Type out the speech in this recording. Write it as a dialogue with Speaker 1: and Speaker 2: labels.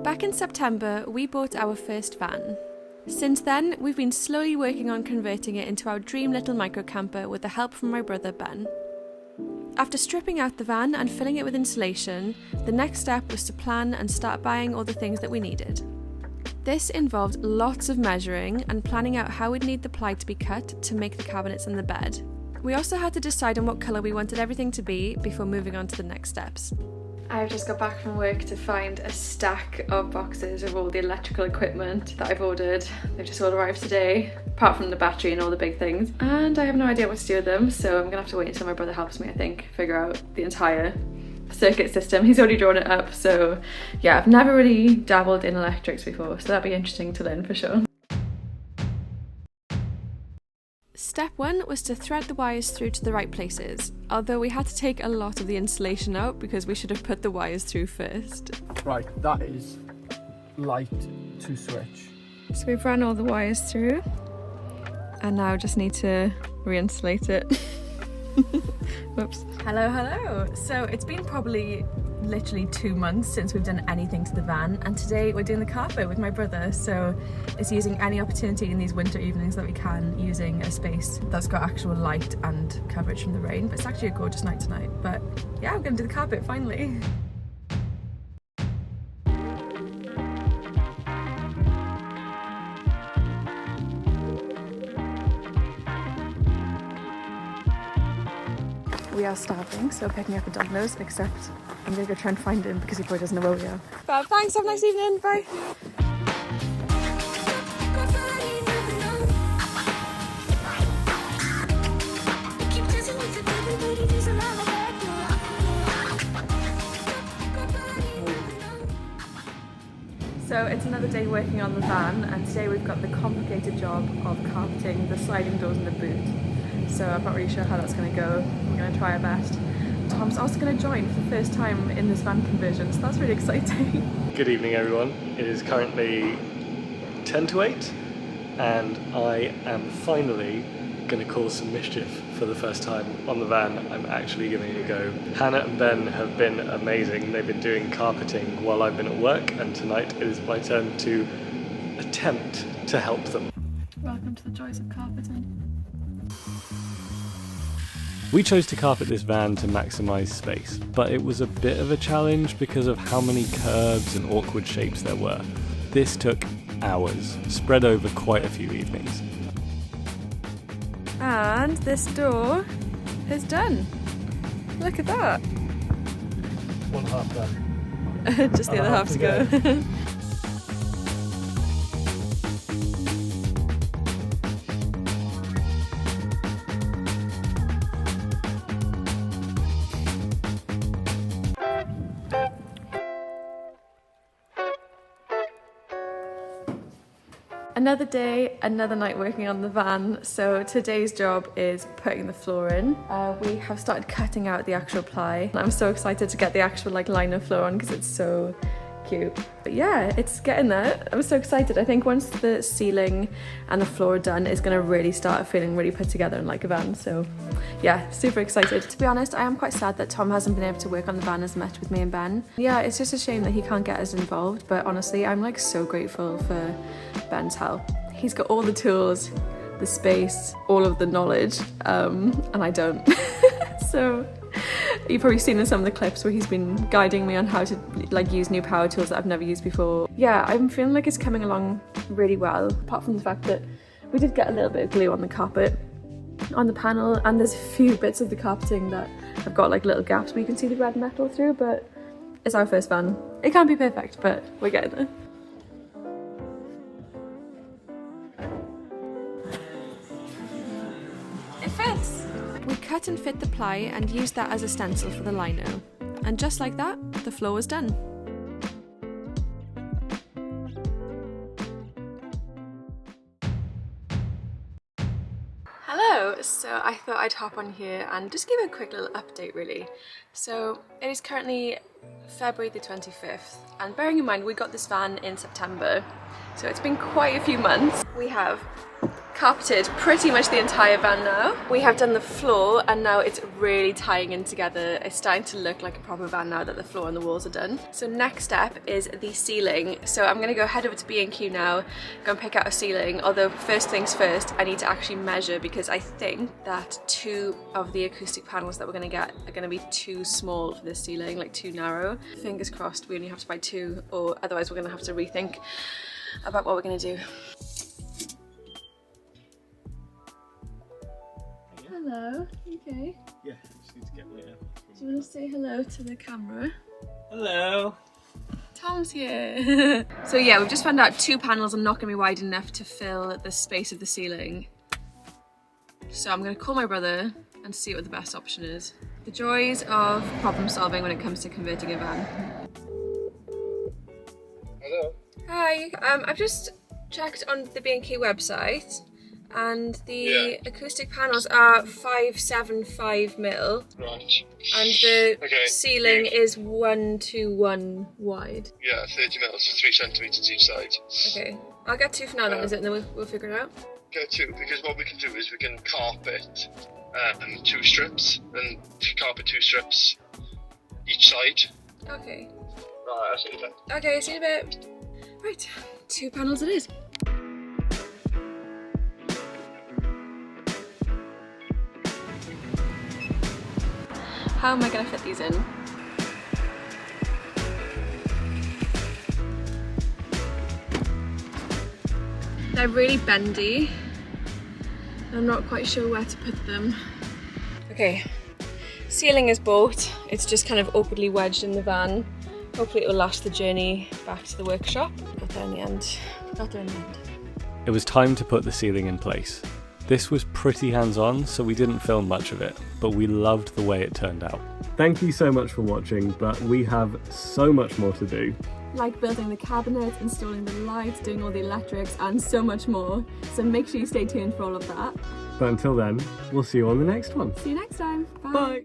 Speaker 1: Back in September, we bought our first van. Since then, we've been slowly working on converting it into our dream little micro camper with the help from my brother Ben. After stripping out the van and filling it with insulation, the next step was to plan and start buying all the things that we needed. This involved lots of measuring and planning out how we'd need the ply to be cut to make the cabinets and the bed. We also had to decide on what colour we wanted everything to be before moving on to the next steps. I've just got back from work to find a stack of boxes of all the electrical equipment that I've ordered. They've just all arrived today, apart from the battery and all the big things. And I have no idea what to do with them, so I'm gonna have to wait until my brother helps me, I think, figure out the entire circuit system. He's already drawn it up, so yeah, I've never really dabbled in electrics before, so that'd be interesting to learn for sure. Step 1 was to thread the wires through to the right places, although we had to take a lot of the insulation out because we should have put the wires through first.
Speaker 2: Right, that is light to switch.
Speaker 1: So we've run all the wires through and now just need to re-insulate it. Whoops. Hello. So it's been probably literally 2 months since we've done anything to the van, and today we're doing the carpet with my brother, so it's using any opportunity in these winter evenings that we can, using a space that's got actual light and coverage from the rain. But it's actually a gorgeous night tonight. But yeah, I'm gonna do the carpet finally. We are starving, so picking up a Domino's, except I'm gonna go try and find him because he probably doesn't know where we are. But thanks, have a nice evening, bye. So it's another day working on the van, and today we've got the complicated job of carpeting the sliding doors in the boot. So I'm not really sure how that's going to go. We're going to try our best. Tom's also going to join for the first time in this van conversion, so that's really exciting.
Speaker 3: Good evening everyone. It is currently 10 to 8 and I am finally going to cause some mischief for the first time on the van. I'm actually giving it a go. Hannah and Ben have been amazing. They've been doing carpeting while I've been at work, and tonight it is my turn to attempt to help them.
Speaker 1: Welcome to the joys of carpeting.
Speaker 3: We chose to carpet this van to maximise space, but it was a bit of a challenge because of how many curves and awkward shapes there were. This took hours, spread over quite a few evenings.
Speaker 1: And this door is done. Look at that.
Speaker 3: One half done.
Speaker 1: Just the other half to go. Another day, another night working on the van. So today's job is putting the floor in. We have started cutting out the actual ply. I'm so excited to get the actual liner floor on because it's so cute. But yeah, it's getting there. I'm so excited. I think once the ceiling and the floor are done, it's gonna really start feeling really put together and like a van. So yeah, super excited. To be honest, I am quite sad that Tom hasn't been able to work on the van as much with me and Ben. Yeah, it's just a shame that he can't get as involved, but honestly, I'm so grateful for Ben's help. He's got all the tools, the space, all of the knowledge, and I don't. So you've probably seen in some of the clips where he's been guiding me on how to use new power tools that I've never used before. Yeah, I'm feeling like it's coming along really well, apart from the fact that we did get a little bit of glue on the carpet, on the panel, and there's a few bits of the carpeting that have got little gaps where you can see the red metal through, but it's our first van. It can't be perfect, but we're getting there. It fits! We cut and fit the ply and used that as a stencil for the lino. And just like that, the floor was done. Hello! So I thought I'd hop on here and just give a quick little update really. So it is currently February the 25th, and bearing in mind we got this van in September, so it's been quite a few months. We have carpeted pretty much the entire van now. We have done the floor and now it's really tying in together. It's starting to look like a proper van now that the floor and the walls are done. So next step is the ceiling. So I'm gonna go head over to B&Q now, go and pick out a ceiling. Although first things first, I need to actually measure because I think that 2 of the acoustic panels that we're gonna get are gonna be too small for this ceiling, like too narrow. Fingers crossed we only have to buy 2, or otherwise we're gonna have to rethink about what we're gonna do. Hello, okay.
Speaker 3: Yeah, just need to get me.
Speaker 1: Do you want to say hello to the camera?
Speaker 3: Hello.
Speaker 1: Tom's here. So yeah, we've just found out 2 panels are not going to be wide enough to fill the space of the ceiling. So I'm going to call my brother and see what the best option is. The joys of problem solving when it comes to converting a van.
Speaker 4: Hello.
Speaker 1: Hi, I've just checked on the B&Q website and the acoustic panels are 575mm.
Speaker 4: Right.
Speaker 1: And the
Speaker 4: Okay.
Speaker 1: ceiling is 121 wide.
Speaker 4: Yeah, 30 mils, so 3 centimetres each side.
Speaker 1: Okay, I'll get 2 for now then, is it? And then we'll figure it out.
Speaker 4: Go 2, because what we can do is we can carpet 2 strips, and carpet 2 strips each side.
Speaker 1: Okay.
Speaker 4: Right, I'll see you then.
Speaker 1: Okay, see you in a bit. Right, 2 panels it is. How am I going to fit these in? They're really bendy. I'm not quite sure where to put them. Okay, ceiling is bought. It's just kind of awkwardly wedged in the van. Hopefully it will last the journey back to the workshop. Got there in the end. Got there in the end.
Speaker 3: It was time to put the ceiling in place. This was pretty hands-on, so we didn't film much of it, but we loved the way it turned out. Thank you so much for watching, but we have so much more to do.
Speaker 1: Like building the cabinet, installing the lights, doing all the electrics, and so much more. So make sure you stay tuned for all of that.
Speaker 3: But until then, we'll see you on the next one.
Speaker 1: See you next time. Bye.
Speaker 3: Bye!